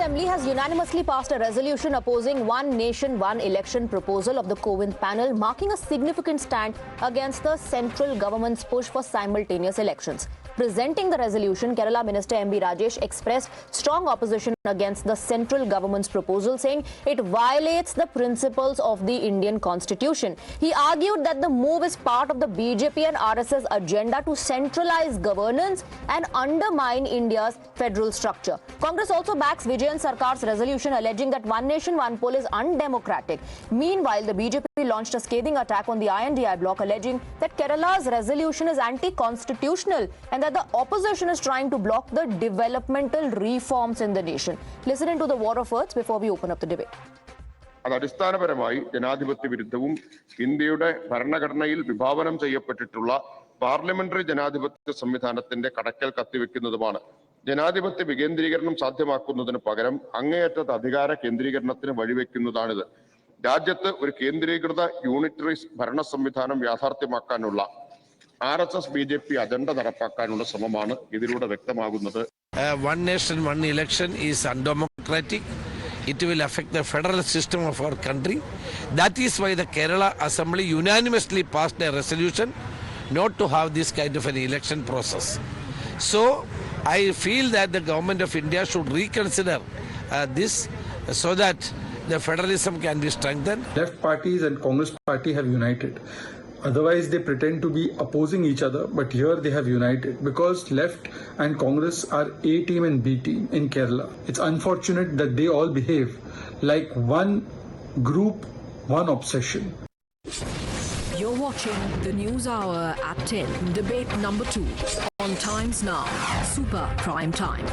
Assembly has unanimously passed a resolution opposing one nation, one election proposal of the Govt panel, marking a significant stand against the central government's push for simultaneous elections. Presenting the resolution, Kerala Minister M.B. Rajesh expressed strong opposition against the central government's proposal, saying it violates the principles of the Indian Constitution. He argued that the move is part of the BJP and RSS agenda to centralize governance and undermine India's federal structure. Congress also backs Vijayan Sarkar's resolution alleging that one nation, one poll is undemocratic. Meanwhile, the BJP launched a scathing attack on the INDI bloc, alleging that Kerala's resolution is anti-constitutional and that the opposition is trying to block the developmental reforms in the nation. Listen into the war of words before we open up the debate. അത് അടിസ്ഥാനപരമായി ജനാധിപത്യ വിരുദ്ധവും ഇന്ത്യയുടെ ഭരണഘടനയിൽ വിഭാവനം ചെയ്യപ്പെട്ടിട്ടുള്ള parliamentary ജനാധിപത്യ സംവിധാനത്തിന്റെ കടക്കൽ കത്തിവെക്കുന്നതുമാണ്. ജനാധിപത്യ വികേന്ദ്രീകരണം സാധ്യമാക്കുന്നതിന് പകരം അങ്ങേയറ്റത്തെ അധികാര കേന്ദ്രീകരണത്തിന് വഴിവെക്കുന്നതാണിത്. രാജ്യത്ത് ഒരു കേന്ദ്രീകൃത യൂണിറ്ററി ഭരണ സംവിധാനം യാഥാർത്ഥ്യമാക്കാനുള്ള RSS BJP അജണ്ട നടപ്പാക്കാനുള്ള ശ്രമമാണ് ഇതിലൂടെ വ്യക്തമാകുന്നത്. One nation, one election is undemocratic. It will affect the federal system of our country. That is why the Kerala Assembly unanimously passed a resolution not to have this kind of an election process. So I feel that the government of India should reconsider this so that the federalism can be strengthened. Left parties and Congress party have united. Otherwise, they pretend to be opposing each other, but here they have united because left and Congress are A team and B team in Kerala. It's unfortunate that they all behave like one group, one obsession. You're watching the News Hour at 10, debate number 2 on Times Now, Super Prime Time.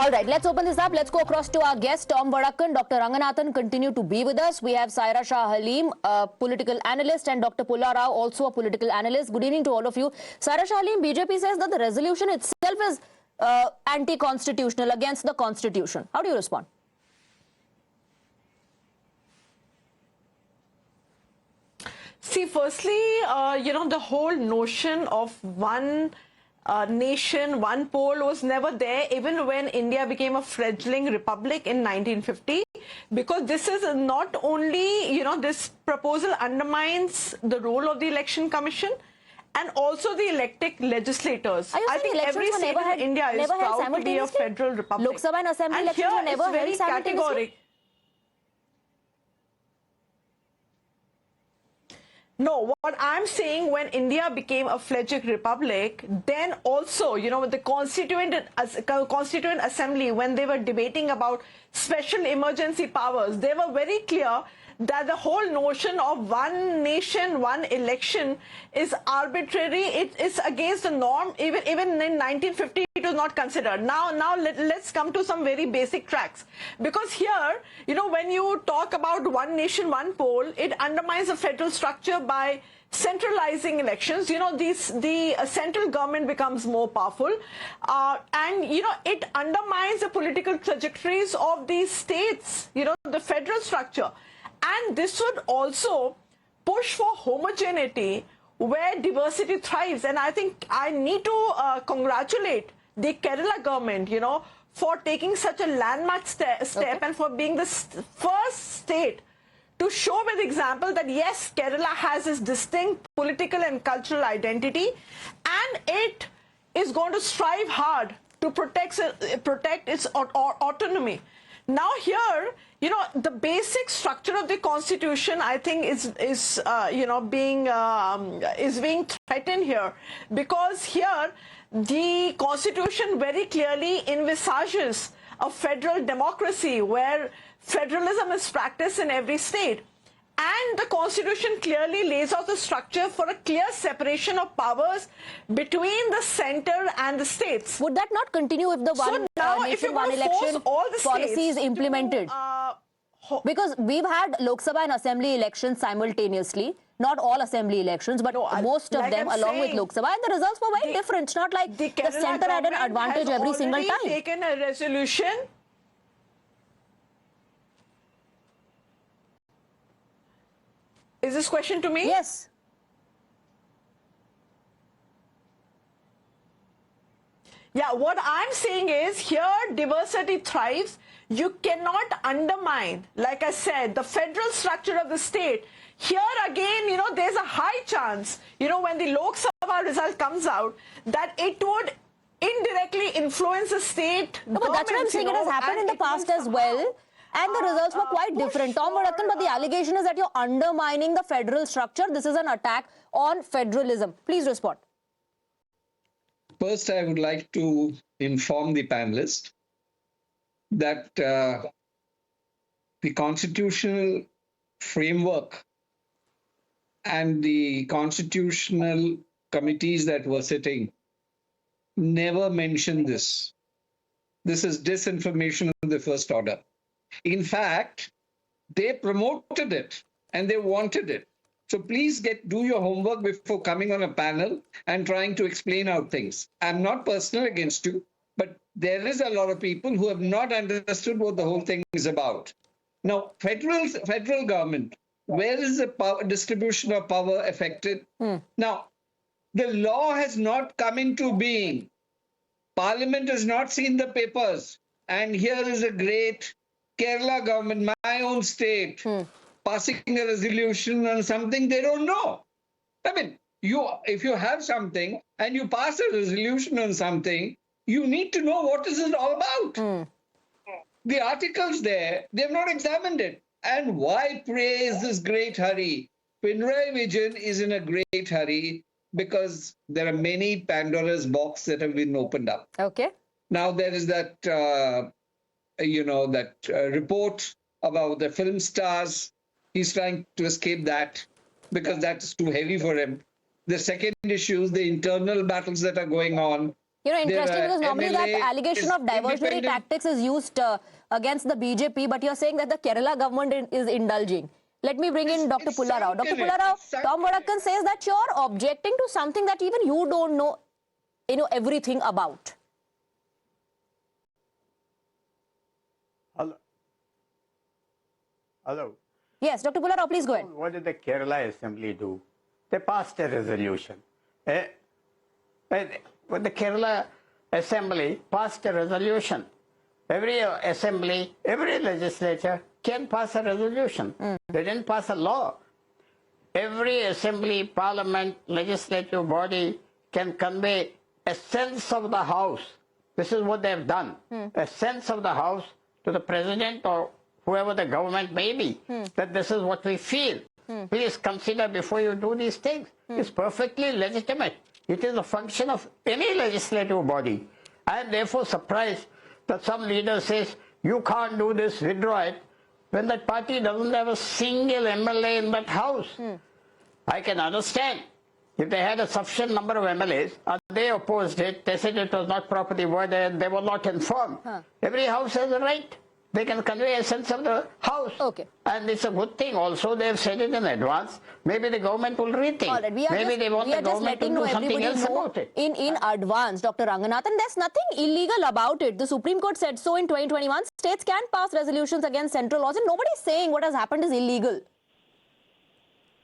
All right, let's open this up. Let's go across to our guest, Tom Vadakan. Dr. Ranganathan continue to be with us. We have Saira Shah Halim, a political analyst, and Dr. Pulla Rao, also a political analyst. Good evening to all of you. Saira Shah Halim, BJP says that the resolution itself is anti-constitutional, against the constitution. How do you respond? See, firstly, the whole notion of one nation, one poll was never there even when India became a fledgling republic in 1950, because this is not only, this proposal undermines the role of the Election Commission and also the elected legislators. I think every state in India is proud to be a federal republic. Lok Sabha and Assembly elections were never held simultaneously. No, what I'm saying, when India became a fledgling republic, then also, with the Constituent Assembly, when they were debating about special emergency powers, they were very clear that the whole notion of one nation, one election is arbitrary. It is against the norm. Even in 1950, it was not considered. Now let's come to some very basic tracks. Because here, when you talk about one nation, one poll, it undermines the federal structure by centralizing elections. The central government becomes more powerful, and it undermines the political trajectories of these states, the federal structure. And this would also push for homogeneity where diversity thrives. And I think I need to congratulate the Kerala government, for taking such a landmark step and for being the first state to show with example that yes, Kerala has its distinct political and cultural identity, and it is going to strive hard to protect its autonomy. Now here, the basic structure of the Constitution, I think, is being threatened here, because here the Constitution very clearly envisages a federal democracy where federalism is practiced in every state. And the Constitution clearly lays out the structure for a clear separation of powers between the center and the states. Would that not continue if the one nation, one election policy is implemented? Because we've had Lok Sabha and Assembly elections simultaneously. Not all Assembly elections, but most of them along with Lok Sabha. And the results were very different. It's not like the center had an advantage every single time. Taken a resolution. Is this question to me? Yes. Yeah, what I'm saying is here diversity thrives. You cannot undermine, like I said, the federal structure of the state. Here again, there's a high chance, when the Lok Sabha result comes out, that it would indirectly influence the state. No, but that's what I'm saying. It has happened in the past as well. And the results were quite different. Tom Vadakkan, but the allegation is that you're undermining the federal structure. This is an attack on federalism. Please respond. First, I would like to inform the panelists that the constitutional framework and the constitutional committees that were sitting never mentioned this. This is disinformation of the first order. In fact, they promoted it and they wanted it. So please do your homework before coming on a panel and trying to explain out things. I'm not personal against you, but there is a lot of people who have not understood what the whole thing is about. Now, federal government, where is the power, distribution of power affected? Now, the law has not come into being. Parliament has not seen the papers. And here is a great Kerala government, my own state, passing a resolution on something they don't know. I mean, if you have something and you pass a resolution on something, you need to know what is it all about. The articles there, they've not examined it. And why praise this great hurry? Pinarayi Vijayan is in a great hurry because there are many Pandora's box that have been opened up. Okay. Now there is that, report about the film stars. He's trying to escape that because that's too heavy for him. The second issue is the internal battles that are going on. Interesting because normally that allegation of diversionary tactics is used against the BJP, but you're saying that the Kerala government is indulging. Let me bring in Dr. Pulla Rao. Dr. Pulla Rao, Tom Vadakkan says that you're objecting to something that even you don't know, everything about. Hello. Yes, Dr. Pulla Rao, please go ahead. What did the Kerala Assembly do? They passed a resolution. When the Kerala Assembly passed a resolution, every assembly, every legislature can pass a resolution. They didn't pass a law. Every assembly, parliament, legislative body can convey a sense of the House. This is what they have done. A sense of the House to the president or whoever the government may be, that this is what we feel. Please consider before you do these things. It's perfectly legitimate. It is a function of any legislative body. I am therefore surprised that some leader says, you can't do this, withdraw it, when that party doesn't have a single MLA in that house. I can understand if they had a sufficient number of MLAs and they opposed it, they said it was not properly worded, they were not informed. Every house has a right. They can convey a sense of the House. Okay. And it's a good thing also. They've said it in advance. Maybe the government will rethink. All right. Maybe they want the government to do something else about it. In advance, Dr. Ranganathan, there's nothing illegal about it. The Supreme Court said so in 2021. States can pass resolutions against central laws and nobody's saying what has happened is illegal.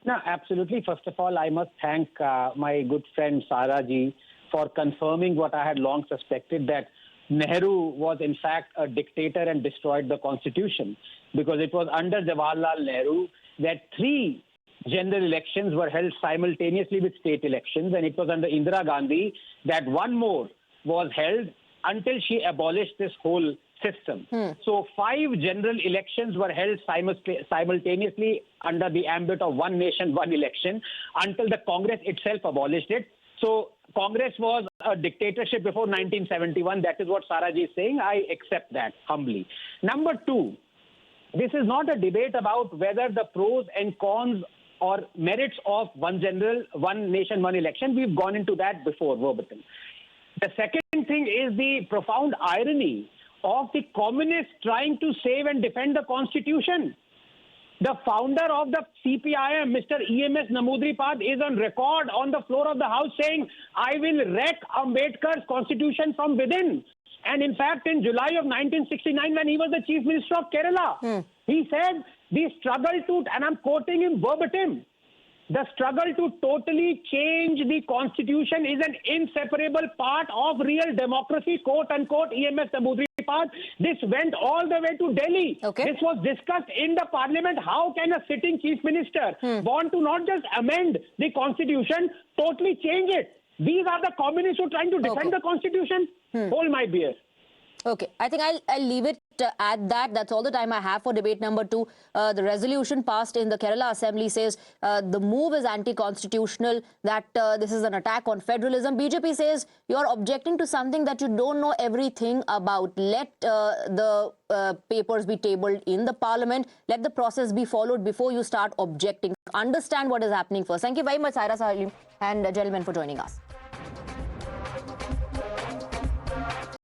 No, absolutely. First of all, I must thank my good friend Sara ji for confirming what I had long suspected, that Nehru was in fact a dictator and destroyed the constitution, because it was under Jawaharlal Nehru that 3 general elections were held simultaneously with state elections, and it was under Indira Gandhi that 1 more was held until she abolished this whole system. So 5 general elections were held simultaneously under the ambit of one nation, one election, until the Congress itself abolished it. So Congress was a dictatorship before 1971. That is what Saraji is saying. I accept that humbly. Number 2, this is not a debate about whether the pros and cons or merits of one nation, one election. We've gone into that before, verbatim. The second thing is the profound irony of the communists trying to save and defend the constitution. The founder of the CPIM, Mr. EMS Namudripad, is on record on the floor of the House saying, I will wreck Ambedkar's constitution from within. And in fact, in July of 1969, when he was the Chief Minister of Kerala, he said, the struggle to, and I'm quoting him verbatim, The struggle to totally change the constitution is an inseparable part of real democracy, quote unquote, EMS Samudri part. This went all the way to Delhi. Okay. This was discussed in the parliament. How can a sitting chief minister want to not just amend the constitution, totally change it? These are the communists who are trying to defend the constitution. Hold my beer. Okay, I think I'll leave it at that. That's all the time I have for debate number 2. The resolution passed in the Kerala Assembly says the move is anti-constitutional, that this is an attack on federalism. BJP says you're objecting to something that you don't know everything about. Let the papers be tabled in the parliament. Let the process be followed before you start objecting. Understand what is happening first. Thank you very much, Saira Salim and gentlemen, for joining us.